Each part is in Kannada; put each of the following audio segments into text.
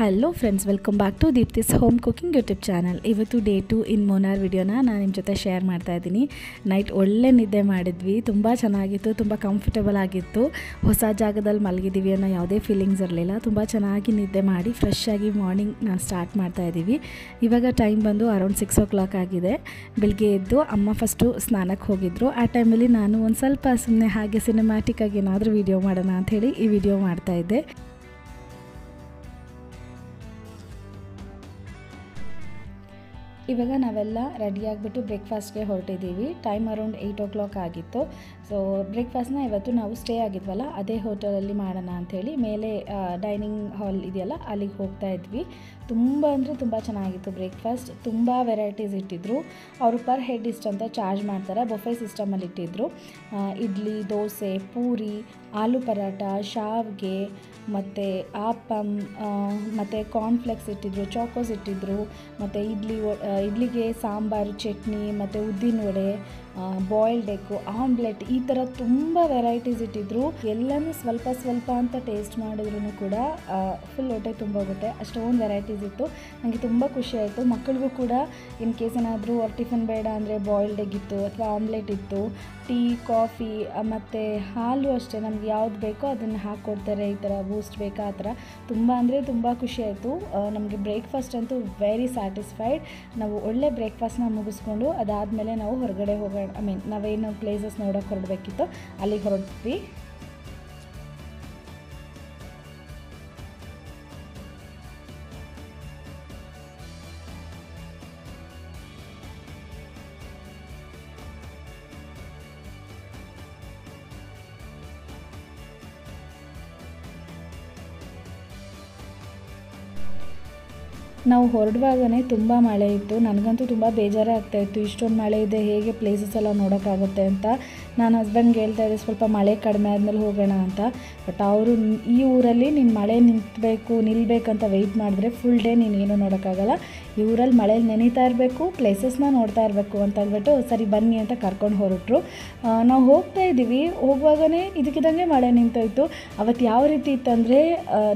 Hello friends, welcome back to Deepthi's home cooking YouTube channel. ಇವತ್ತು ಡೇ 2 ಇನ್ ಮೂನಾರ್ ವಿಡಿಯೋನ ನಾನು ನಿಮ್ಮ ಜೊತೆ ಶೇರ್ ಮಾಡ್ತಾ ಇದ್ದೀನಿ. ನೈಟ್ ಒಳ್ಳೆ ನಿದ್ದೆ ಮಾಡಿದ್ವಿ, ತುಂಬ ಚೆನ್ನಾಗಿತ್ತು, ತುಂಬ ಕಂಫರ್ಟಬಲ್ ಆಗಿತ್ತು. ಹೊಸ ಜಾಗದಲ್ಲಿ ಮಲಗಿದ್ದೀವಿ ಅನ್ನೋ ಯಾವುದೇ ಫೀಲಿಂಗ್ಸ್ ಇರಲಿಲ್ಲ. ತುಂಬ ಚೆನ್ನಾಗಿ ನಿದ್ದೆ ಮಾಡಿ ಫ್ರೆಶ್ ಆಗಿ ಮಾರ್ನಿಂಗ್ ನಾನು ಸ್ಟಾರ್ಟ್ ಮಾಡ್ತಾ ಇದ್ದೀವಿ. ಇವಾಗ ಟೈಮ್ ಬಂದು ಅರೌಂಡ್ 6 o'clock ಆಗಿದೆ. ಬೆಳಗ್ಗೆ ಎದ್ದು ಅಮ್ಮ ಫಸ್ಟು ಸ್ನಾನಕ್ಕೆ ಹೋಗಿದ್ದರು. ಆ ಟೈಮಲ್ಲಿ ನಾನು ಒಂದು ಸ್ವಲ್ಪ ಸುಮ್ಮನೆ ಹಾಗೆ ಸಿನಿಮ್ಯಾಟಿಕ್ಕಾಗಿ ಏನಾದರೂ ವೀಡಿಯೋ ಮಾಡೋಣ ಅಂಥೇಳಿ ಈ ವಿಡಿಯೋ ಮಾಡ್ತಾಯಿದ್ದೆ. ಇವಾಗ ನಾವೆಲ್ಲ ರೆಡಿಯಾಗಿಬಿಟ್ಟು ಬ್ರೇಕ್ಫಾಸ್ಟ್ಗೆ ಹೊರಟಿದ್ದೀವಿ. ಟೈಮ್ ಅರೌಂಡ್ 8 o'clock ಆಗಿತ್ತು. ಸೊ ಬ್ರೇಕ್ಫಾಸ್ಟ್ನ ಇವತ್ತು ನಾವು ಸ್ಟೇ ಆಗಿದ್ವಲ್ಲ ಅದೇ ಹೋಟೆಲಲ್ಲಿ ಮಾಡೋಣ ಅಂಥೇಳಿ ಮೇಲೆ ಡೈನಿಂಗ್ ಹಾಲ್ ಇದೆಯಲ್ಲ ಅಲ್ಲಿಗೆ ಹೋಗ್ತಾ ಇದ್ವಿ. ತುಂಬ ಅಂದರೆ ತುಂಬ ಚೆನ್ನಾಗಿತ್ತು ಬ್ರೇಕ್ಫಾಸ್ಟ್. ತುಂಬ ವೆರೈಟೀಸ್ ಇಟ್ಟಿದ್ರು. ಅವರು ಪರ್ ಹೆಡ್ ಇಷ್ಟು ಅಂತ ಚಾರ್ಜ್ ಮಾಡ್ತಾರೆ. ಬೊಫೆ ಸಿಸ್ಟಮಲ್ಲಿ ಇಟ್ಟಿದ್ರು. ಇಡ್ಲಿ, ದೋಸೆ, ಪೂರಿ, ಆಲೂ ಪರಾಟ, ಶಾವ್ಗೆ ಮತ್ತು ಆಪಮ್ ಮತ್ತು ಕಾರ್ನ್ಫ್ಲೆಕ್ಸ್ ಇಟ್ಟಿದ್ರು, ಚಾಕೋಸ್ ಇಟ್ಟಿದ್ರು, ಮತ್ತು ಇಡ್ಲಿಗೆ ಸಾಂಬಾರು, ಚಟ್ನಿ ಮತ್ತು ಉದ್ದಿನ ವಡೆ, ಬಾಯ್ಲ್ಡ್ ಎಗ್ಗು, ಆಮ್ಲೆಟ್, ಈ ಥರ ತುಂಬ ವೆರೈಟೀಸ್ ಇಟ್ಟಿದ್ರು. ಎಲ್ಲನೂ ಸ್ವಲ್ಪ ಸ್ವಲ್ಪ ಅಂತ ಟೇಸ್ಟ್ ಮಾಡಿದ್ರೂ ಕೂಡ ಫುಲ್ ಹೊಟ್ಟೆ ತುಂಬೋಗುತ್ತೆ, ಅಷ್ಟೊಂದು ವೆರೈಟೀಸ್ ಇತ್ತು. ನನಗೆ ತುಂಬ ಖುಷಿ ಆಯಿತು. ಮಕ್ಕಳಿಗೂ ಕೂಡ ಇನ್ ಕೇಸ್ ಏನಾದರೂ ಅವ್ರು ಟಿಫನ್ ಬೇಡ ಅಂದರೆ ಬಾಯ್ಲ್ಡ್ ಎಗ್ ಇತ್ತು ಅಥವಾ ಆಮ್ಲೆಟ್ ಇತ್ತು. ಟೀ, ಕಾಫಿ ಮತ್ತು ಹಾಲು ಅಷ್ಟೇ, ನಮ್ಗೆ ಯಾವ್ದು ಬೇಕೋ ಅದನ್ನು ಹಾಕ್ಕೊಡ್ತಾರೆ. ಈ ಥರ ಬೂಸ್ಟ್ ಬೇಕಾ ಆ ಥರ ತುಂಬ ಅಂದರೆ ತುಂಬ ಖುಷಿ ಆಯಿತು. ನಮಗೆ ಬ್ರೇಕ್ಫಾಸ್ಟ್ ಅಂತೂ ವೆರಿ ಸ್ಯಾಟಿಸ್ಫೈಡ್. ನಾವು ಒಳ್ಳೆ ಬ್ರೇಕ್ಫಾಸ್ಟ್ನ ಮುಗಿಸ್ಕೊಂಡು ಅದಾದಮೇಲೆ ನಾವು ಹೊರಗಡೆ ಹೋಗೋಣ, ನಾವೇನು ಪ್ಲೇಸಸ್ ನೋಡೋಕೆ ಹೊರಡಬೇಕಿತ್ತು ಅಲ್ಲಿಗೆ ಹೊರಟ್ವಿ. ನಾವು ಹೊರಡುವಾಗನೇ ತುಂಬ ಮಳೆ ಇತ್ತು. ನನಗಂತೂ ತುಂಬ ಬೇಜಾರೇ ಆಗ್ತಾಯಿತ್ತು. ಇಷ್ಟೊಂದು ಮಳೆ ಇದೆ, ಹೇಗೆ ಪ್ಲೇಸಸ್ ಎಲ್ಲ ನೋಡೋಕ್ಕಾಗುತ್ತೆ ಅಂತ. ನಾನು ಹಸ್ಬೆಂಡ್ಗೆ ಹೇಳ್ತಾ ಇದ್ದೆ ಸ್ವಲ್ಪ ಮಳೆ ಕಡಿಮೆ ಆದಮೇಲೆ ಹೋಗೋಣ ಅಂತ. ಬಟ್ ಅವರು ಈ ಊರಲ್ಲಿ ನೀನು ಮಳೆ ನಿಲ್ಲಬೇಕಂತ ವೆಯ್ಟ್ ಮಾಡಿದ್ರೆ ಫುಲ್ ಡೇ ನೀನು ಏನೂ ನೋಡೋಕ್ಕಾಗಲ್ಲ. ಈ ಊರಲ್ಲಿ ಮಳೇಲಿ ನೆನೀತಾ ಇರಬೇಕು, ಪ್ಲೇಸಸ್ನ ನೋಡ್ತಾ ಇರಬೇಕು ಅಂತ ಅಂದ್ಬಿಟ್ಟು ಸರಿ ಬನ್ನಿ ಅಂತ ಕರ್ಕೊಂಡು ಹೊರಟರು. ನಾವು ಹೋಗ್ತಾ ಇದ್ದೀವಿ. ಹೋಗುವಾಗನೇ ಇದಕ್ಕಿದ್ದಂಗೆ ಮಳೆ ನಿಂತೋಯ್ತು. ಅವತ್ತು ಯಾವ ರೀತಿ ಇತ್ತಂದರೆ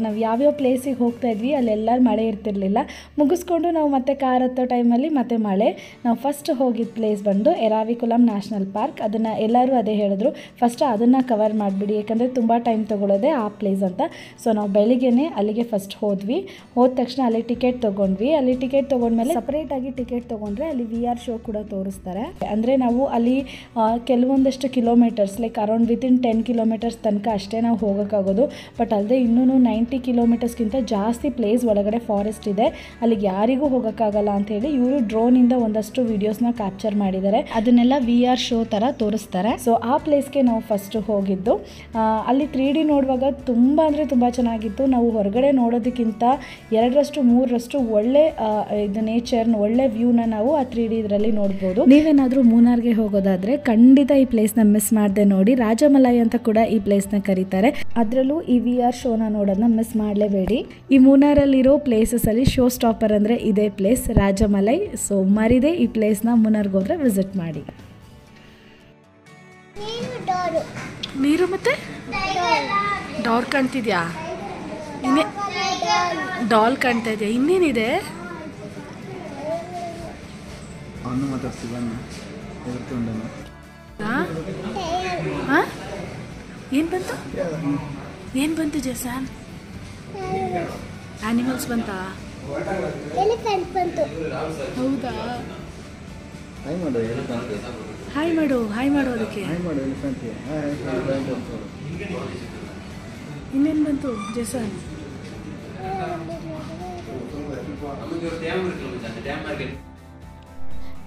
ನಾವು ಯಾವ್ಯಾವ ಪ್ಲೇಸಿಗೆ ಹೋಗ್ತಾ ಇದ್ವಿ ಅಲ್ಲೆಲ್ಲರೂ ಮಳೆ ಇರ್ತಿರ್ಲಿಲ್ಲ. ಮುಗಿಸ್ಕೊಂಡು ನಾವು ಮತ್ತೆ ಕಾರ್ ಹತ್ತೋ ಟೈಮಲ್ಲಿ ಮತ್ತೆ ಮಳೆ. ನಾವು ಫಸ್ಟ್ ಹೋಗಿದ್ದ ಪ್ಲೇಸ್ ಬಂದು ಎರಾವಿಕುಲಂ ನ್ಯಾಷನಲ್ ಪಾರ್ಕ್. ಅದನ್ನು ಎಲ್ಲರೂ ಅದೇ ಹೇಳಿದ್ರು, ಫಸ್ಟ್ ಅದನ್ನು ಕವರ್ ಮಾಡಿಬಿಡಿ ಯಾಕಂದರೆ ತುಂಬ ಟೈಮ್ ತೊಗೊಳ್ಳೋದೆ ಆ ಪ್ಲೇಸ್ ಅಂತ. ಸೊ ನಾವು ಬೆಳಿಗ್ಗೆನೇ ಅಲ್ಲಿಗೆ ಫಸ್ಟ್ ಹೋದ ತಕ್ಷಣ ಅಲ್ಲಿ ಟಿಕೆಟ್ ತೊಗೊಂಡ್ವಿ. ಅಲ್ಲಿ ಟಿಕೆಟ್ ತೊಗೊಂಡ್ಮೇಲೆ ಸಪ್ರೇಟಾಗಿ ಟಿಕೆಟ್ ತೊಗೊಂಡ್ರೆ ಅಲ್ಲಿ VR ಶೋ ಕೂಡ ತೋರಿಸ್ತಾರೆ. ಅಂದರೆ ನಾವು ಅಲ್ಲಿ ಕೆಲವೊಂದಷ್ಟು kilometers like around within 10 kilometers ತನಕ ಅಷ್ಟೇ ನಾವು ಹೋಗೋಕ್ಕಾಗೋದು. ಬಟ್ ಅಲ್ಲದೆ ಇನ್ನೂ 90 kilometersಗಿಂತ ಜಾಸ್ತಿ ಪ್ಲೇಸ್ ಒಳಗಡೆ ಫಾರೆಸ್ಟ್ ಇದೆ, ಅಲ್ಲಿಗೆ ಯಾರಿಗೂ ಹೋಗೋಕ್ಕಾಗಲ್ಲ ಅಂಥೇಳಿ ಇವರು ಡ್ರೋನಿಂದ ಒಂದಷ್ಟು ವೀಡಿಯೋಸ್ನ ಕ್ಯಾಪ್ಚರ್ ಮಾಡಿದ್ದಾರೆ. ಅದನ್ನೆಲ್ಲ VR ಶೋ ಥರ ತೋರಿಸ್ತಾರೆ. ಸೊ ಆ ಪ್ಲೇಸ್ಗೆ ನಾವು ಫಸ್ಟು ಹೋಗಿದ್ದು. ಅಲ್ಲಿ 3D ನೋಡುವಾಗ ತುಂಬ ಅಂದರೆ ತುಂಬ ಚೆನ್ನಾಗಿತ್ತು. ನಾವು ಹೊರಗಡೆ ನೋಡೋದಕ್ಕಿಂತ 2 3 ಒಳ್ಳೆ ಇದು ನೇಚರ್ನ ಒಳ್ಳೆ ವ್ಯೂನ ನಾವು ಆ 3D ಇದರಲ್ಲಿ ನೋಡ್ಬೋದು. ನೀವೇನಾದರೂ ಮೂನಾರ್ಗೆ ಹೋಗೋದಾದರೆ ಖಂಡಿತ ಈ ಪ್ಲೇಸ್ನ ಮಿಸ್ ಮಾಡದೆ ನೋಡಿ. ರಾಜಮಲೈ ಅಂತ ಕೂಡ ಈ ಪ್ಲೇಸ್ನ ಕರೀತಾರೆ. ಅದರಲ್ಲೂ ಈ VR ಶೋನ ನೋಡೋದನ್ನ ಮಿಸ್ ಮಾಡಲೇಬೇಡಿ. ಈ ಮೂನಾರಲ್ಲಿರೋ ಪ್ಲೇಸಸಲ್ಲಿ ಶೋ ಸ್ಟಾಪರ್ ಅಂದರೆ ಇದೇ ಪ್ಲೇಸ್ ರಾಜಮಲೈ. ಸೊ ಮರಿದೆ ಈ ಪ್ಲೇಸ್ನ ಮೂನಾರ್ಗೆ ಹೋದರೆ ವಿಸಿಟ್ ಮಾಡಿ. ನೀರು ಮತ್ತೆ ಡಾಲ್ ಕಾಣ್ತಿದ್ಯಾ? ಡಾಲ್ ಕಾಣ್ತಾ ಇದೆಯಾ? ಇನ್ನೇನಿದೆ? ಏನು ಬಂತು ಜೇಸನ್? ಆನಿಮಲ್ಸ್ ಬಂತಾ? ಎಲಿಫೆಂಟ್ ಬಂತು. ಹೌದಾ? ಹಾಯ್ ಮಾಡು ಅದಕ್ಕೆ. ಇನ್ನೇನು ಬಂತು ಜೇಸನ್?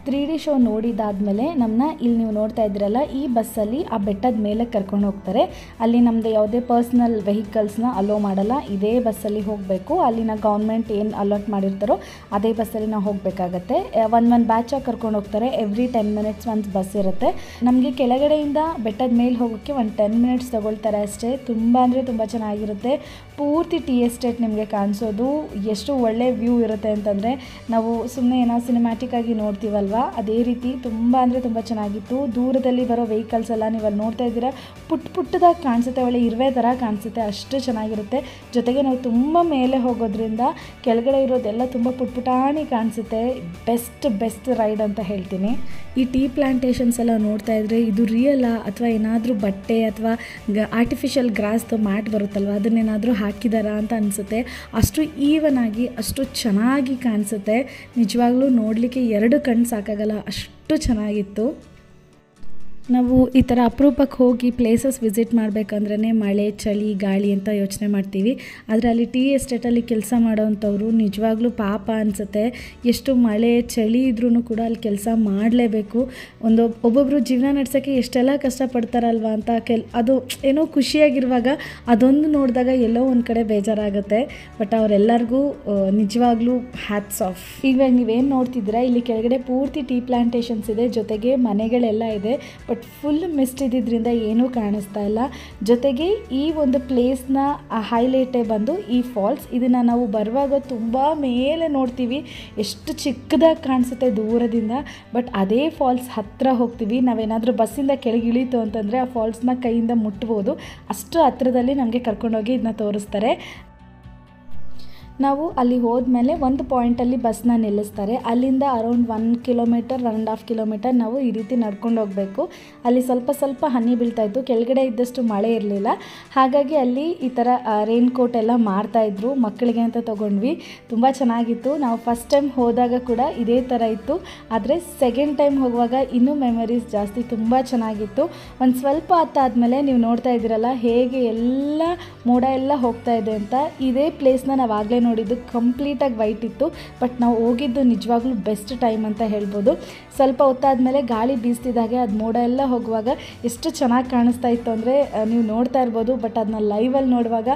3D ಶೋ ನೋಡಿದಾದ್ಮೇಲೆ ನಮ್ಮನ್ನ ಇಲ್ಲಿ ನೀವು ನೋಡ್ತಾ ಇದ್ದೀರಲ್ಲ ಈ ಬಸ್ಸಲ್ಲಿ ಆ ಬೆಟ್ಟದ ಮೇಲೆ ಕರ್ಕೊಂಡು ಹೋಗ್ತಾರೆ. ಅಲ್ಲಿ ನಮ್ಮದು ಯಾವುದೇ ಪರ್ಸ್ನಲ್ ವೆಹಿಕಲ್ಸ್ನ ಅಲೋ ಮಾಡಲ್ಲ. ಇದೇ ಬಸ್ಸಲ್ಲಿ ಹೋಗಬೇಕು. ಅಲ್ಲಿನ ಗೌರ್ಮೆಂಟ್ ಏನು ಅಲಾಟ್ ಮಾಡಿರ್ತಾರೋ ಅದೇ ಬಸ್ಸಲ್ಲಿ ನಾವು ಹೋಗಬೇಕಾಗತ್ತೆ. ಒಂದು ಬ್ಯಾಚಾಗಿ ಕರ್ಕೊಂಡು ಹೋಗ್ತಾರೆ. ಎವ್ರಿ 10 minutes ಒಂದು ಬಸ್ ಇರುತ್ತೆ. ನಮಗೆ ಕೆಳಗಡೆಯಿಂದ ಬೆಟ್ಟದ ಮೇಲೆ ಹೋಗೋಕ್ಕೆ ಒಂದು 10 minutes ತೊಗೊಳ್ತಾರೆ ಅಷ್ಟೇ. ತುಂಬ ಅಂದರೆ ತುಂಬ ಚೆನ್ನಾಗಿರುತ್ತೆ. ಪೂರ್ತಿ ಟೀ ಎಸ್ಟೇಟ್ ನಿಮಗೆ ಕಾಣಿಸೋದು. ಎಷ್ಟು ಒಳ್ಳೆ ವ್ಯೂ ಇರುತ್ತೆ ಅಂತಂದರೆ, ನಾವು ಸುಮ್ಮನೆ ಏನೋ ಸಿನಿಮ್ಯಾಟಿಕ್ ಆಗಿ ನೋಡ್ತೀವಲ್ವ, ಅದೇ ರೀತಿ ತುಂಬ ಅಂದರೆ ತುಂಬ ಚೆನ್ನಾಗಿತ್ತು. ದೂರದಲ್ಲಿ ಬರೋ ವೆಹಿಕಲ್ಸ್ ಎಲ್ಲ ನೀವು ಅಲ್ಲಿ ನೋಡ್ತಾ ಇದ್ದೀರಾ, ಪುಟ್ಟದಾಗಿ ಕಾಣಿಸುತ್ತೆ, ಒಳ್ಳೆ ಇರುವೆ ಥರ ಕಾಣಿಸುತ್ತೆ, ಅಷ್ಟು ಚೆನ್ನಾಗಿರುತ್ತೆ. ಜೊತೆಗೆ ನಾವು ತುಂಬ ಮೇಲೆ ಹೋಗೋದ್ರಿಂದ ಕೆಳಗಡೆ ಇರೋದೆಲ್ಲ ತುಂಬ ಪುಟಾಣಿ ಕಾಣಿಸುತ್ತೆ. ಬೆಸ್ಟ್ ರೈಡ್ ಅಂತ ಹೇಳ್ತೀನಿ. ಈ ಟೀ ಪ್ಲಾಂಟೇಶನ್ಸ್ ಎಲ್ಲ ನೋಡ್ತಾ ಇದ್ದರೆ ಇದು ರಿಯಲಾ ಅಥವಾ ಏನಾದರೂ ಬಟ್ಟೆ ಅಥವಾ ಆರ್ಟಿಫಿಷಿಯಲ್ ಗ್ರಾಸ್ದು ಮ್ಯಾಟ್ ಬರುತ್ತಲ್ವ, ಅದನ್ನೇನಾದರೂ ಹಾಕಿದಾರಾ ಅಂತ ಅನಿಸುತ್ತೆ. ಅಷ್ಟು ಈವನ್ ಆಗಿ ಅಷ್ಟು ಚೆನ್ನಾಗಿ ಕಾಣಿಸುತ್ತೆ. ನಿಜವಾಗ್ಲೂ ನೋಡಲಿಕ್ಕೆ 2 ಕಣ್ಣು ಸಾಕಾಗಲ್ಲ, ಅಷ್ಟು ಚೆನ್ನಾಗಿತ್ತು. ನಾವು ಈ ಥರ ಅಪರೂಪಕ್ಕೆ ಹೋಗಿ ಪ್ಲೇಸಸ್ ವಿಸಿಟ್ ಮಾಡಬೇಕಂದ್ರೆ ಮಳೆ, ಚಳಿ, ಗಾಳಿ ಅಂತ ಯೋಚನೆ ಮಾಡ್ತೀವಿ. ಆದರೆ ಅಲ್ಲಿ ಟೀ ಎಸ್ಟೇಟಲ್ಲಿ ಕೆಲಸ ಮಾಡೋವಂಥವ್ರು ನಿಜವಾಗ್ಲೂ ಪಾಪ ಅನಿಸುತ್ತೆ. ಎಷ್ಟು ಮಳೆ, ಚಳಿ ಇದ್ರೂ ಕೂಡ ಅಲ್ಲಿ ಕೆಲಸ ಮಾಡಲೇಬೇಕು. ಒಬ್ಬೊಬ್ಬರು ಜೀವನ ನಡೆಸೋಕ್ಕೆ ಎಷ್ಟೆಲ್ಲ ಕಷ್ಟಪಡ್ತಾರಲ್ವ ಅಂತ ಅದು ಏನೋ ಖುಷಿಯಾಗಿರುವಾಗ ಅದೊಂದು ನೋಡಿದಾಗ ಎಲ್ಲೋ ಒಂದು ಕಡೆ ಬೇಜಾರಾಗುತ್ತೆ. ಬಟ್ ಅವರೆಲ್ಲರಿಗೂ ನಿಜವಾಗ್ಲೂ ಹ್ಯಾಟ್ಸ್ ಆಫ್. ಈಗ ನೀವೇನು ನೋಡ್ತಿದ್ದೀರಾ, ಇಲ್ಲಿ ಕೆಳಗಡೆ ಪೂರ್ತಿ ಟೀ ಪ್ಲಾಂಟೇಶನ್ಸ್ ಇದೆ, ಜೊತೆಗೆ ಮನೆಗಳೆಲ್ಲ ಇದೆ. ಬಟ್ ಫುಲ್ ಮಿಸ್ಟ್ ಇದ್ದಿದ್ದರಿಂದ ಏನೂ ಕಾಣಿಸ್ತಾ ಇಲ್ಲ. ಜೊತೆಗೆ ಈ ಒಂದು ಪ್ಲೇಸ್ನ ಹೈಲೈಟೇ ಬಂದು ಈ ಫಾಲ್ಸ್. ಇದನ್ನು ನಾವು ಬರುವಾಗ ತುಂಬ ಮೇಲೆ ನೋಡ್ತೀವಿ, ಎಷ್ಟು ಚಿಕ್ಕದಾಗಿ ಕಾಣಿಸುತ್ತೆ ದೂರದಿಂದ. ಬಟ್ ಅದೇ ಫಾಲ್ಸ್ ಹತ್ತಿರ ಹೋಗ್ತೀವಿ, ನಾವೇನಾದರೂ ಬಸ್ಸಿಂದ ಕೆಳಗೆ ಇಳೀತು ಅಂತಂದರೆ ಆ ಫಾಲ್ಸ್ನ ಕೈಯಿಂದ ಮುಟ್ಬೋದು. ಅಷ್ಟು ಹತ್ತಿರದಲ್ಲಿ ನಮಗೆ ಕರ್ಕೊಂಡೋಗಿ ಇದನ್ನ ತೋರಿಸ್ತಾರೆ. ನಾವು ಅಲ್ಲಿ ಹೋದ್ಮೇಲೆ ಒಂದು ಪಾಯಿಂಟಲ್ಲಿ ಬಸ್ನ ನಿಲ್ಲಿಸ್ತಾರೆ. ಅಲ್ಲಿಂದ ಅರೌಂಡ್ 1 ಕಿಲೋಮೀಟರ್ 1.5 ಕಿಲೋಮೀಟರ್ ನಾವು ಈ ರೀತಿ ನಡ್ಕೊಂಡು ಹೋಗಬೇಕು. ಅಲ್ಲಿ ಸ್ವಲ್ಪ ಹನಿ ಬೀಳ್ತಾಯಿತ್ತು, ಕೆಳಗಡೆ ಇದ್ದಷ್ಟು ಮಳೆ ಇರಲಿಲ್ಲ. ಹಾಗಾಗಿ ಅಲ್ಲಿ ಈ ಥರ ರೈನ್ ಕೋಟ್ ಎಲ್ಲ ಮಾರ್ತಾಯಿದ್ರು, ಮಕ್ಕಳಿಗೆ ಅಂತ ತೊಗೊಂಡ್ವಿ. ತುಂಬ ಚೆನ್ನಾಗಿತ್ತು. ನಾವು ಫಸ್ಟ್ ಟೈಮ್ ಹೋದಾಗ ಕೂಡ ಇದೇ ಥರ ಇತ್ತು. ಆದರೆ ಸೆಕೆಂಡ್ ಟೈಮ್ ಹೋಗುವಾಗ ಇನ್ನೂ ಮೆಮರೀಸ್ ಜಾಸ್ತಿ, ತುಂಬ ಚೆನ್ನಾಗಿತ್ತು. ಒಂದು ಸ್ವಲ್ಪ ಹೊತ್ತಾದಮೇಲೆ ನೀವು ನೋಡ್ತಾ ಇದ್ದೀರಲ್ಲ ಹೇಗೆ ಎಲ್ಲ ಮೋಡ ಎಲ್ಲ ಹೋಗ್ತಾ ಇದೆ ಅಂತ. ಇದೇ ಪ್ಲೇಸ್ನ ನಾವು ಆಗಲೇ ನೋಡಿದ್ದು ಕಂಪ್ಲೀಟಾಗಿ ವೈಟ್ ಇತ್ತು. ಬಟ್ ನಾವು ಹೋಗಿದ್ದು ನಿಜವಾಗ್ಲೂ ಬೆಸ್ಟ್ ಟೈಮ್ ಅಂತ ಹೇಳ್ಬೋದು. ಸ್ವಲ್ಪ ಹೊತ್ತಾದಮೇಲೆ ಗಾಳಿ ಬೀಸ್ತಿದ್ದಾಗೆ ಅದು ಮೋಡ ಎಲ್ಲ ಹೋಗುವಾಗ ಎಷ್ಟು ಚೆನ್ನಾಗಿ ಕಾಣಿಸ್ತಾ ಇತ್ತು ಅಂದರೆ ನೀವು ನೋಡ್ತಾ ಇರ್ಬೋದು. ಬಟ್ ಅದನ್ನ ಲೈವಲ್ಲಿ ನೋಡುವಾಗ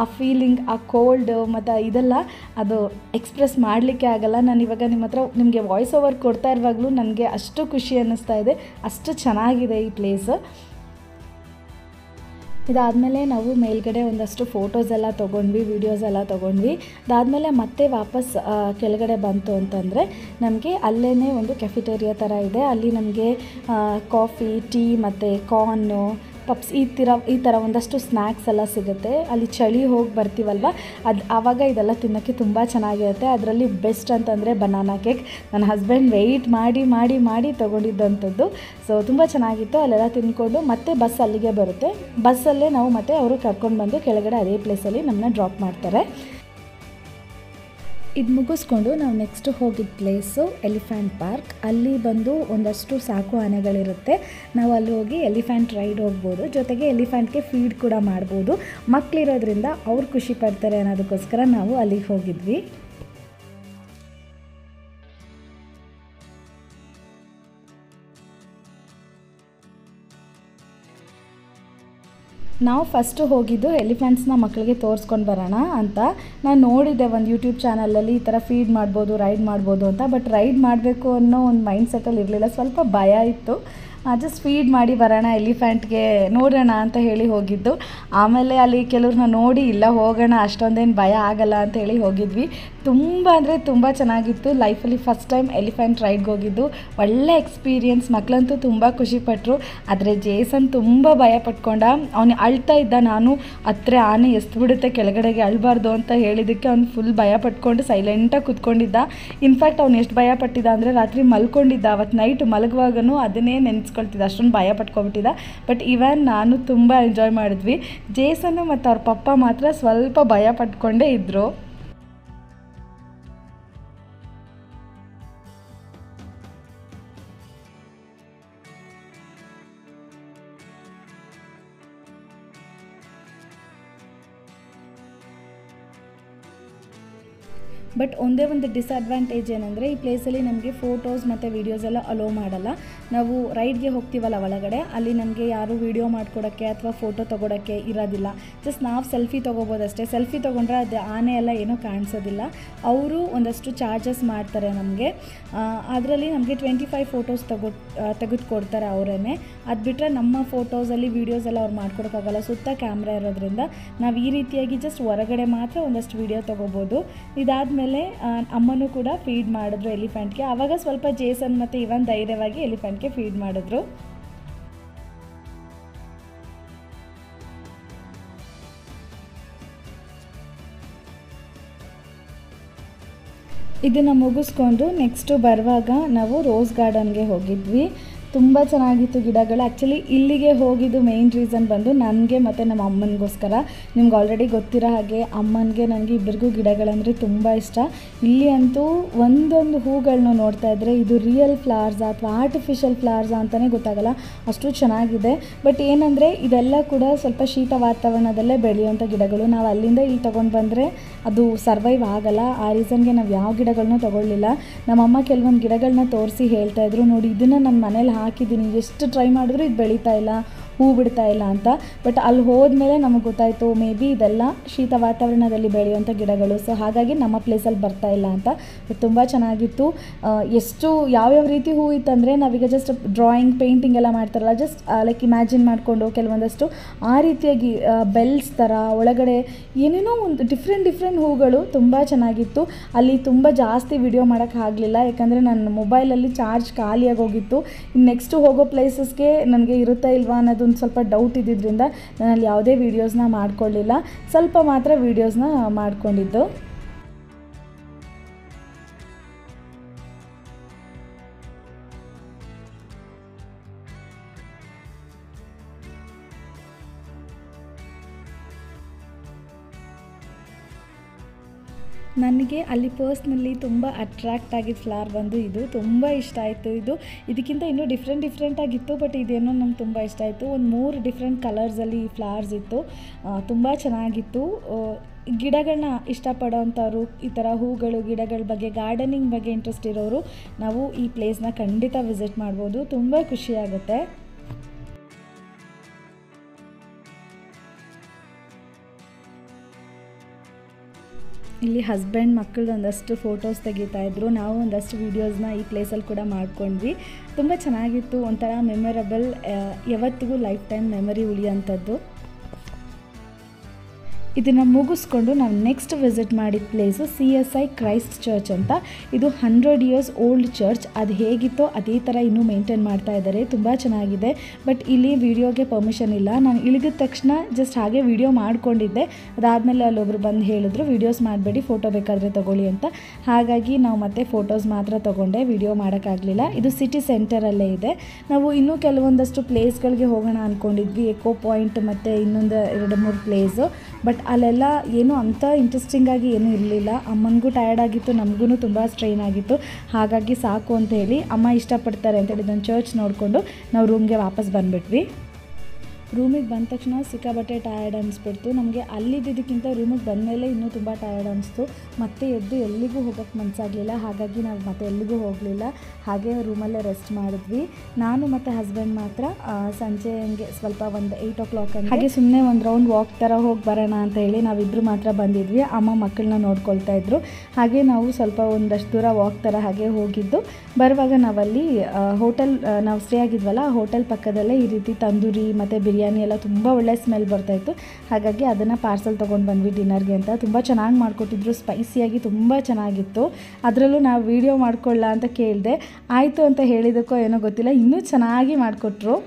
ಆ ಫೀಲಿಂಗ್, ಆ ಕೋಲ್ಡ್ ಮತ್ತು ಇದೆಲ್ಲ ಅದು ಎಕ್ಸ್ಪ್ರೆಸ್ ಮಾಡಲಿಕ್ಕೆ ಆಗಲ್ಲ. ನಾನು ಇವಾಗ ನಿಮ್ಮ ಹತ್ರ ನಿಮಗೆ ವಾಯ್ಸ್ ಓವರ್ ಕೊಡ್ತಾ ಇರುವಾಗಲೂ ನನಗೆ ಅಷ್ಟು ಖುಷಿ ಅನ್ನಿಸ್ತಾ ಇದೆ, ಅಷ್ಟು ಚೆನ್ನಾಗಿದೆ ಈ ಪ್ಲೇಸು. ಇದಾದಮೇಲೆ ನಾವು ಮೇಲ್ಗಡೆ ಒಂದಷ್ಟು ಫೋಟೋಸ್ ಎಲ್ಲ ತೊಗೊಂಡ್ವಿ, ವೀಡಿಯೋಸ್ ಎಲ್ಲ ತೊಗೊಂಡ್ವಿ. ಅದಾದಮೇಲೆ ಮತ್ತೆ ವಾಪಸ್ ಕೆಳಗಡೆ ಬಂತು ಅಂತಂದರೆ ನಮಗೆ ಅಲ್ಲೇ ಒಂದು ಕೆಫಿಟೇರಿಯಾ ಥರ ಇದೆ. ಅಲ್ಲಿ ನಮಗೆ ಕಾಫಿ, ಟೀ ಮತ್ತು ಕಾರ್ನು, ಪಪ್ಸ್ ಈ ಥರ ಒಂದಷ್ಟು ಸ್ನ್ಯಾಕ್ಸ್ ಎಲ್ಲ ಸಿಗುತ್ತೆ. ಅಲ್ಲಿ ಚಳಿ ಹೋಗಿ ಬರ್ತೀವಲ್ವ, ಆವಾಗ ಇದೆಲ್ಲ ತಿನ್ನೋಕ್ಕೆ ತುಂಬ ಚೆನ್ನಾಗಿರುತ್ತೆ. ಅದರಲ್ಲಿ ಬೆಸ್ಟ್ ಅಂತಂದರೆ ಬನಾನಾ ಕೇಕ್. ನನ್ನ ಹಸ್ಬೆಂಡ್ ವೆಯ್ಟ್ ಮಾಡಿ ತೊಗೊಂಡಿದ್ದಂಥದ್ದು. ಸೊ ತುಂಬ ಚೆನ್ನಾಗಿತ್ತು. ಅಲ್ಲೆಲ್ಲ ತಿಂದ್ಕೊಂಡು ಮತ್ತೆ ಬಸ್ ಅಲ್ಲಿಗೆ ಬರುತ್ತೆ. ಬಸ್ಸಲ್ಲೇ ನಾವು ಮತ್ತೆ ಅವರು ಕರ್ಕೊಂಡು ಬಂದು ಕೆಳಗಡೆ ಅದೇ ಪ್ಲೇಸಲ್ಲಿ ನಮ್ಮನ್ನ ಡ್ರಾಪ್ ಮಾಡ್ತಾರೆ. ಇದು ಮುಗಿಸ್ಕೊಂಡು ನಾವು ನೆಕ್ಸ್ಟ್ ಹೋಗಿದ್ದ ಪ್ಲೇಸು ಎಲಿಫೆಂಟ್ ಪಾರ್ಕ್. ಅಲ್ಲಿ ಬಂದು ಒಂದಷ್ಟು ಸಾಕು ಆನೆಗಳಿರುತ್ತೆ. ನಾವು ಅಲ್ಲಿ ಹೋಗಿ ಎಲಿಫೆಂಟ್ ರೈಡ್ ಹೋಗ್ಬೋದು, ಜೊತೆಗೆ ಎಲಿಫೆಂಟ್ಗೆ ಫೀಡ್ ಕೂಡ ಮಾಡ್ಬೋದು. ಮಕ್ಕಳಿರೋದ್ರಿಂದ ಅವ್ರು ಖುಷಿ ಪಡ್ತಾರೆ ಅನ್ನೋದಕ್ಕೋಸ್ಕರ ನಾವು ಅಲ್ಲಿಗೆ ಹೋಗಿದ್ವಿ. ನಾವು ಫಸ್ಟು ಹೋಗಿದ್ದು ಎಲಿಫೆಂಟ್ಸ್ನ ಮಕ್ಕಳಿಗೆ ತೋರಿಸ್ಕೊಂಡು ಬರೋಣ ಅಂತ. ನಾನು ನೋಡಿದ್ದೆ ಒಂದು ಯೂಟ್ಯೂಬ್ ಚಾನಲಲ್ಲಿ ಈ ಥರ ಫೀಡ್ ಮಾಡ್ಬೋದು, ರೈಡ್ ಮಾಡ್ಬೋದು ಅಂತ. ಬಟ್ ರೈಡ್ ಮಾಡಬೇಕು ಅನ್ನೋ ಒಂದು ಮೈಂಡ್ ಸೆಟ್ಟಲ್ಲಿ ಇರಲಿಲ್ಲ, ಸ್ವಲ್ಪ ಭಯ ಇತ್ತು. ಜಸ್ಟ್ ಫೀಡ್ ಮಾಡಿ ಬರೋಣ ಎಲಿಫೆಂಟ್ಗೆ, ನೋಡೋಣ ಅಂತ ಹೇಳಿ ಹೋಗಿದ್ದು. ಆಮೇಲೆ ಅಲ್ಲಿ ಕೆಲವ್ರನ್ನ ನೋಡಿ ಇಲ್ಲ ಹೋಗೋಣ, ಅಷ್ಟೊಂದೇನು ಭಯ ಆಗಲ್ಲ ಅಂತ ಹೇಳಿ ಹೋಗಿದ್ವಿ. ತುಂಬ ಅಂದರೆ ತುಂಬ ಚೆನ್ನಾಗಿತ್ತು. ಲೈಫಲ್ಲಿ ಫಸ್ಟ್ ಟೈಮ್ ಎಲಿಫೆಂಟ್ ರೈಡ್ಗೆ ಹೋಗಿದ್ದು, ಒಳ್ಳೆ ಎಕ್ಸ್ಪೀರಿಯನ್ಸ್. ಮಕ್ಕಳಂತೂ ತುಂಬ ಖುಷಿಪಟ್ಟರು. ಆದರೆ ಜೇಸನ್ ತುಂಬ ಭಯ ಪಟ್ಕೊಂಡ. ಅವನು ಅಳ್ತಾ ಇದ್ದ, ನಾನು ಹತ್ರ ಆನೆ ಎಸ್ಬಿಡುತ್ತೆ ಕೆಳಗಡೆಗೆ, ಅಳಬಾರ್ದು ಅಂತ ಹೇಳಿದ್ದಕ್ಕೆ ಅವ್ನು ಫುಲ್ ಭಯ ಪಟ್ಕೊಂಡು ಸೈಲೆಂಟಾಗಿ ಕೂತ್ಕೊಂಡಿದ್ದ. ಇನ್ಫ್ಯಾಕ್ಟ್ ಅವ್ನು ಎಷ್ಟು ಭಯ ಪಟ್ಟಿದ್ದ ಅಂದರೆ ರಾತ್ರಿ ಮಲ್ಕೊಂಡಿದ್ದ. ಅವತ್ತು ನೈಟ್ ಮಲಗುವಾಗನೂ ಅದನ್ನೇ ನೆನೆಸ್ಕೊಳ್ತಿದ್ದ, ಅಷ್ಟೊಂದು ಭಯ ಪಟ್ಕೊಬಿಟ್ಟಿದ್ದ. ಬಟ್ ಇವನ್ ನಾನು ತುಂಬ ಎಂಜಾಯ್ ಮಾಡಿದ್ವಿ. ಜೇಸನ್ನು ಮತ್ತು ಅವ್ರ ಪಪ್ಪ ಮಾತ್ರ ಸ್ವಲ್ಪ ಭಯ ಪಟ್ಕೊಂಡೇ ಇದ್ದರು. ಬಟ್ ಒಂದೇ ಒಂದು ಡಿಸ್ಅಡ್ವಾಂಟೇಜ್ ಏನಂದರೆ ಈ ಪ್ಲೇಸಲ್ಲಿ ನಮಗೆ ಫೋಟೋಸ್ ಮತ್ತು ವೀಡಿಯೋಸ್ ಎಲ್ಲ ಅಲೋ ಮಾಡಲ್ಲ. ನಾವು ರೈಡ್ಗೆ ಹೋಗ್ತೀವಲ್ಲ ಒಳಗಡೆ, ಅಲ್ಲಿ ನಮಗೆ ಯಾರು ವೀಡಿಯೋ ಮಾಡ್ಕೊಡೋಕ್ಕೆ ಅಥವಾ ಫೋಟೋ ತೊಗೊಳಕ್ಕೆ ಇರೋದಿಲ್ಲ. ಜಸ್ಟ್ ನಾವು ಸೆಲ್ಫಿ ತೊಗೋಬೋದಷ್ಟೇ. ಸೆಲ್ಫಿ ತೊಗೊಂಡ್ರೆ ಅದು ಆನೆ ಎಲ್ಲ ಏನೂ ಕಾಣಿಸೋದಿಲ್ಲ. ಅವರು ಒಂದಷ್ಟು ಚಾರ್ಜಸ್ ಮಾಡ್ತಾರೆ ನಮಗೆ. ಅದರಲ್ಲಿ ನಮಗೆ 25 ಫೋಟೋಸ್ ತೆಗೆದುಕೊಡ್ತಾರೆ ಅವರೇ. ಅದು ಬಿಟ್ಟರೆ ನಮ್ಮ ಫೋಟೋಸಲ್ಲಿ ವೀಡಿಯೋಸ್ ಎಲ್ಲ ಅವ್ರು ಮಾಡ್ಕೊಡೋಕ್ಕಾಗಲ್ಲ, ಸುತ್ತ ಕ್ಯಾಮ್ರಾ ಇರೋದ್ರಿಂದ ನಾವು ಈ ರೀತಿಯಾಗಿ ಜಸ್ಟ್ ಹೊರಗಡೆ ಮಾತ್ರ ಒಂದಷ್ಟು ವೀಡಿಯೋ ತೊಗೋಬೋದು. ಇದಾದಮೇಲೆ ಅಮ್ಮನೂ ಕೂಡ ಫೀಡ್ ಮಾಡಿದ್ರು ಎಲಿಫೆಂಟ್ಗೆ. ಆವಾಗ ಸ್ವಲ್ಪ ಜೇಸನ್ ಮತ್ತು ಇವನ್ ಧೈರ್ಯವಾಗಿ ಎಲಿಫೆಂಟ್ಗೆ ಫೀಡ್ ಮಾಡಿದ್ರು. ಇದನ್ನು ಮುಗಿಸ್ಕೊಂಡು ನೆಕ್ಸ್ಟು ಬರುವಾಗ ನಾವು ರೋಸ್ ಗಾರ್ಡನ್ಗೆ ಹೋಗಿದ್ವಿ. ತುಂಬ ಚೆನ್ನಾಗಿತ್ತು ಗಿಡಗಳು. ಆ್ಯಕ್ಚುಲಿ ಇಲ್ಲಿಗೆ ಹೋಗಿದ್ದು ಮೇಯ್ನ್ ರೀಸನ್ ಬಂದು ನನಗೆ ಮತ್ತು ನಮ್ಮ ಅಮ್ಮನಿಗೋಸ್ಕರ. ನಿಮ್ಗೆ ಆಲ್ರೆಡಿ ಗೊತ್ತಿರೋ ಹಾಗೆ ಅಮ್ಮನಿಗೆ ನನಗೆ ಇಬ್ಬರಿಗೂ ಗಿಡಗಳಂದರೆ ತುಂಬ ಇಷ್ಟ. ಇಲ್ಲಿ ಅಂತೂ ಒಂದೊಂದು ಹೂಗಳನ್ನ ನೋಡ್ತಾ ಇದ್ದರೆ ಇದು ರಿಯಲ್ ಫ್ಲವರ್ಸಾ ಅಥವಾ ಆರ್ಟಿಫಿಷಿಯಲ್ ಫ್ಲವರ್ಸಾ ಅಂತಲೇ ಗೊತ್ತಾಗಲ್ಲ, ಅಷ್ಟು ಚೆನ್ನಾಗಿದೆ. ಬಟ್ ಏನಂದರೆ ಇದೆಲ್ಲ ಕೂಡ ಸ್ವಲ್ಪ ಶೀತ ವಾತಾವರಣದಲ್ಲೇ ಬೆಳೆಯುವಂಥ ಗಿಡಗಳು. ನಾವು ಅಲ್ಲಿಂದ ಇಲ್ಲಿ ತೊಗೊಂಡು ಬಂದರೆ ಅದು ಸರ್ವೈವ್ ಆಗಲ್ಲ. ಆ ರೀಸನ್ಗೆ ನಾವು ಯಾವ ಗಿಡಗಳನ್ನೂ ತೊಗೊಳ್ಳಿಲ್ಲ. ನಮ್ಮಮ್ಮ ಕೆಲವೊಂದು ಗಿಡಗಳನ್ನ ತೋರಿಸಿ ಹೇಳ್ತಾಯಿದ್ರು, ನೋಡಿ ಇದನ್ನು ನನ್ನ ಮನೇಲಿ ಹಾಕಿದ್ದೀನಿ, ಎಷ್ಟು ಟ್ರೈ ಮಾಡಿದ್ರು ಇದು ಬೆಳೀತಾ ಇಲ್ಲ, ಹೂ ಬಿಡ್ತಾ ಇಲ್ಲ ಅಂತ. ಬಟ್ ಅಲ್ಲಿ ಹೋದ್ಮೇಲೆ ನಮಗೆ ಗೊತ್ತಾಯಿತು ಮೇ ಬಿ ಇದೆಲ್ಲ ಶೀತ ವಾತಾವರಣದಲ್ಲಿ ಬೆಳೆಯುವಂಥ ಗಿಡಗಳು, ಸೊ ಹಾಗಾಗಿ ನಮ್ಮ ಪ್ಲೇಸಲ್ಲಿ ಬರ್ತಾ ಇಲ್ಲ ಅಂತ. ಬಟ್ ತುಂಬ ಚೆನ್ನಾಗಿತ್ತು. ಎಷ್ಟು ಯಾವ್ಯಾವ ರೀತಿ ಹೂ ಇತ್ತಂದರೆ ನಾವೀಗ ಜಸ್ಟ್ ಡ್ರಾಯಿಂಗ್ ಪೇಂಟಿಂಗ್ ಎಲ್ಲ ಮಾಡ್ತಾರಲ್ಲ, ಜಸ್ಟ್ ಲೈಕ್ ಇಮ್ಯಾಜಿನ್ ಮಾಡಿಕೊಂಡು ಕೆಲವೊಂದಷ್ಟು ಆ ರೀತಿಯಾಗಿ ಬೆಲ್ಸ್ ಥರ ಒಳಗಡೆ ಏನೇನೋ ಒಂದು ಡಿಫ್ರೆಂಟ್ ಹೂಗಳು ತುಂಬ ಚೆನ್ನಾಗಿತ್ತು. ಅಲ್ಲಿ ತುಂಬ ಜಾಸ್ತಿ ವಿಡಿಯೋ ಮಾಡೋಕ್ಕೆ ಆಗಲಿಲ್ಲ, ಯಾಕಂದರೆ ನನ್ನ ಮೊಬೈಲಲ್ಲಿ ಚಾರ್ಜ್ ಖಾಲಿಯಾಗಿ ಹೋಗಿತ್ತು. ಇನ್ನು ನೆಕ್ಸ್ಟು ಹೋಗೋ ಪ್ಲೇಸಸ್ಗೆ ನನಗೆ ಇರುತ್ತಾ ಇಲ್ವಾ ಅನ್ನೋದು ಒಂದು ಸ್ವಲ್ಪ ಡೌಟ್ ಇದ್ದಿದ್ದರಿಂದ ನಾನಲ್ಲಿ ಯಾವುದೇ ವೀಡಿಯೋಸ್ನ ಮಾಡ್ಕೊಳ್ಳಿಲ್ಲ, ಸ್ವಲ್ಪ ಮಾತ್ರ ವೀಡಿಯೋಸ್ನ ಮಾಡ್ಕೊಂಡಿದ್ದು. ನನಗೆ ಅಲ್ಲಿ ಪರ್ಸ್ನಲಿ ತುಂಬ ಅಟ್ರ್ಯಾಕ್ಟ್ ಆಗಿದ್ದ ಫ್ಲವರ್ ಬಂದು ಇದು ತುಂಬ ಇಷ್ಟ ಆಯಿತು. ಇದಕ್ಕಿಂತ ಇನ್ನೂ ಡಿಫ್ರೆಂಟಾಗಿತ್ತು, ಬಟ್ ಇದೇನೋ ನಂಗೆ ತುಂಬ ಇಷ್ಟ ಆಯಿತು. ಒಂದು 3 ಡಿಫ್ರೆಂಟ್ ಕಲರ್ಸಲ್ಲಿ ಈ ಫ್ಲವರ್ಸ್ ಇತ್ತು, ತುಂಬ ಚೆನ್ನಾಗಿತ್ತು. ಗಿಡಗಳನ್ನ ಇಷ್ಟಪಡೋವಂಥವ್ರು, ಈ ಥರ ಹೂಗಳು ಗಿಡಗಳ ಬಗ್ಗೆ ಗಾರ್ಡನಿಂಗ್ ಬಗ್ಗೆ ಇಂಟ್ರೆಸ್ಟ್ ಇರೋರು ನಾವು ಈ ಪ್ಲೇಸ್ನ ಖಂಡಿತ ವಿಸಿಟ್ ಮಾಡ್ಬೋದು, ತುಂಬ ಖುಷಿಯಾಗುತ್ತೆ. ಇಲ್ಲಿ ಹಸ್ಬೆಂಡ್ ಮಕ್ಕಳು ಒಂದಷ್ಟು ಫೋಟೋಸ್ ತೆಗಿತಾಯಿದ್ರು, ನಾವು ಒಂದಷ್ಟು ವೀಡಿಯೋಸ್ನ ಈ ಪ್ಲೇಸಲ್ಲಿ ಕೂಡ ಮಾಡ್ಕೊಂಡ್ವಿ. ತುಂಬ ಚೆನ್ನಾಗಿತ್ತು, ಒಂಥರ ಮೆಮೊರಬಲ್, ಯಾವತ್ತಿಗೂ ಲೈಫ್ ಟೈಮ್ ಮೆಮೊರಿ ಉಳಿಯೋಂಥದ್ದು. ಇದನ್ನು ಮುಗಿಸ್ಕೊಂಡು ನಾವು ನೆಕ್ಸ್ಟ್ ವಿಸಿಟ್ ಮಾಡಿದ ಪ್ಲೇಸು CSI ಕ್ರೈಸ್ಟ್ ಚರ್ಚ್ ಅಂತ. ಇದು 100 years ಓಲ್ಡ್ ಚರ್ಚ್. ಅದು ಹೇಗಿತ್ತೋ ಅದೇ ಥರ ಇನ್ನೂ ಮೇಂಟೈನ್ ಮಾಡ್ತಾ ಇದ್ದಾರೆ, ತುಂಬ ಚೆನ್ನಾಗಿದೆ. ಬಟ್ ಇಲ್ಲಿ ವಿಡಿಯೋಗೆ ಪರ್ಮಿಷನ್ ಇಲ್ಲ. ನಾನು ಇಳಿದ ತಕ್ಷಣ ಜಸ್ಟ್ ಹಾಗೆ ವಿಡಿಯೋ ಮಾಡ್ಕೊಂಡಿದ್ದೆ. ಅದಾದಮೇಲೆ ಅಲ್ಲೊಬ್ರು ಬಂದು ಹೇಳಿದ್ರು ವಿಡಿಯೋಸ್ ಮಾಡಬೇಡಿ, ಫೋಟೋ ಬೇಕಾದರೆ ತೊಗೊಳ್ಳಿ ಅಂತ. ಹಾಗಾಗಿ ನಾವು ಮತ್ತೆ ಫೋಟೋಸ್ ಮಾತ್ರ ತೊಗೊಂಡೆ, ವಿಡಿಯೋ ಮಾಡೋಕ್ಕಾಗಲಿಲ್ಲ. ಇದು ಸಿಟಿ ಸೆಂಟರಲ್ಲೇ ಇದೆ. ನಾವು ಇನ್ನೂ ಕೆಲವೊಂದಷ್ಟು ಪ್ಲೇಸ್ಗಳಿಗೆ ಹೋಗೋಣ ಅಂದ್ಕೊಂಡಿದ್ವಿ, ಎಕೋ ಪಾಯಿಂಟ್ ಮತ್ತು ಇನ್ನೊಂದು 2-3 ಪ್ಲೇಸು. ಬಟ್ ಅಲ್ಲೆಲ್ಲ ಏನೂ ಅಂಥ ಇಂಟ್ರೆಸ್ಟಿಂಗಾಗಿ ಏನೂ ಇರಲಿಲ್ಲ. ಅಮ್ಮನಿಗೂ ಟಯರ್ಡ್ ಆಗಿತ್ತು, ನಮಗೂ ತುಂಬ ಸ್ಟ್ರೈನ್ ಆಗಿತ್ತು. ಹಾಗಾಗಿ ಸಾಕು ಅಂತ ಹೇಳಿ ಅಮ್ಮ ಇಷ್ಟಪಡ್ತಾರೆ ಅಂತೇಳಿ ಇದೊಂದು ಚರ್ಚ್ ನೋಡಿಕೊಂಡು ನಾವು ರೂಮ್ಗೆ ವಾಪಸ್ ಬಂದುಬಿಟ್ವಿ. ರೂಮಿಗೆ ಬಂದ ತಕ್ಷಣ ಸಿಕ್ಕಾಬಟ್ಟೆ ಟಯರ್ಡ್ ಅನಿಸ್ಬಿಡ್ತು ನಮಗೆ. ಅಲ್ಲಿದ್ದಕ್ಕಿಂತ ರೂಮಿಗೆ ಬಂದಮೇಲೆ ಇನ್ನೂ ತುಂಬ ಟಯರ್ಡ್ ಅನಿಸ್ತು. ಮತ್ತೆ ಎದ್ದು ಎಲ್ಲಿಗೂ ಹೋಗೋಕ್ಕೆ ಮನಸ್ಸಾಗಲಿಲ್ಲ. ಹಾಗಾಗಿ ನಾವು ಮತ್ತೆ ಎಲ್ಲಿಗೂ ಹೋಗಲಿಲ್ಲ, ಹಾಗೆ ರೂಮಲ್ಲೇ ರೆಸ್ಟ್ ಮಾಡಿದ್ವಿ. ನಾನು ಮತ್ತು ಹಸ್ಬೆಂಡ್ ಮಾತ್ರ ಸಂಜೆ ಹಂಗೆ ಸ್ವಲ್ಪ ಒಂದು 8 o'clock ಹಾಗೆ ಸುಮ್ಮನೆ ಒಂದು ರೌಂಡ್ ವಾಕ್ ಥರ ಹೋಗಿ ಬರೋಣ ಅಂತ ಹೇಳಿ ನಾವಿಬ್ಬರು ಮಾತ್ರ ಬಂದಿದ್ವಿ. ಅಮ್ಮ ಮಕ್ಕಳನ್ನ ನೋಡ್ಕೊಳ್ತಾ ಇದ್ರು. ಹಾಗೆ ನಾವು ಸ್ವಲ್ಪ ಒಂದಷ್ಟು ದೂರ ವಾಕ್ ಥರ ಹಾಗೆ ಹೋಗಿದ್ದು. ಬರುವಾಗ ನಾವಲ್ಲಿ ಹೋಟೆಲ್ ನಾವು ಸ್ಟೇ ಆಗಿದ್ವಲ್ಲ, ಆ ಹೋಟೆಲ್ ಪಕ್ಕದಲ್ಲೇ ಈ ರೀತಿ ತಂದೂರಿ ಮತ್ತು ಬಿರಿಯಾನಿ ಎಲ್ಲ ತುಂಬ ಒಳ್ಳೆ ಸ್ಮೆಲ್ ಬರ್ತಾಯಿತ್ತು. ಹಾಗಾಗಿ ಅದನ್ನು ಪಾರ್ಸಲ್ ತೊಗೊಂಡು ಬಂದ್ವಿ ಡಿನ್ನರ್ಗೆ ಅಂತ. ತುಂಬ ಚೆನ್ನಾಗಿ ಮಾಡಿಕೊಟ್ಟಿದ್ರು, ಸ್ಪೈಸಿಯಾಗಿ ತುಂಬ ಚೆನ್ನಾಗಿತ್ತು. ಅದರಲ್ಲೂ ನಾವು ವೀಡಿಯೋ ಮಾಡ್ಕೊಳ್ಳ ಅಂತ ಕೇಳಿದೆ, ಆಯಿತು ಅಂತ ಹೇಳಿದ್ದಕ್ಕೋ ಏನೋ ಗೊತ್ತಿಲ್ಲ, ಇನ್ನೂ ಚೆನ್ನಾಗಿ ಮಾಡಿಕೊಟ್ರು.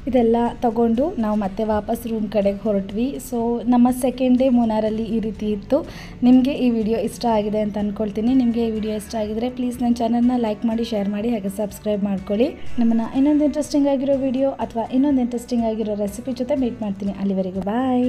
ಇದೆಲ್ಲ ತಗೊಂಡು ನಾವು ಮತ್ತೆ ವಾಪಸ್ ರೂಮ್ ಕಡೆಗೆ ಹೊರಟ್ವಿ. ಸೊ ನಮ್ಮ ಸೆಕೆಂಡ್ ಡೇ ಮುನ್ನಾರಲ್ಲಿ ಈ ರೀತಿ ಇತ್ತು. ನಿಮಗೆ ಈ ವಿಡಿಯೋ ಇಷ್ಟ ಆಗಿದೆ ಅಂತ ಅಂದ್ಕೊಳ್ತೀನಿ. ನಿಮಗೆ ಈ ವಿಡಿಯೋ ಇಷ್ಟ ಆಗಿದರೆ ಪ್ಲೀಸ್ ನನ್ನ ಚಾನಲ್ನ ಲೈಕ್ ಮಾಡಿ, ಶೇರ್ ಮಾಡಿ, ಹಾಗೆ ಸಬ್ಸ್ಕ್ರೈಬ್ ಮಾಡ್ಕೊಳ್ಳಿ. ನಮ್ಮನ್ನು ಇನ್ನೊಂದು ಇಂಟ್ರೆಸ್ಟಿಂಗ್ ಆಗಿರೋ ವಿಡಿಯೋ ಅಥವಾ ಇನ್ನೊಂದು ಇಂಟ್ರೆಸ್ಟಿಂಗ್ ಆಗಿರೋ ರೆಸಿಪಿ ಜೊತೆ ಮೀಟ್ ಮಾಡ್ತೀನಿ. ಅಲ್ಲಿವರೆಗೂ ಬಾಯ್.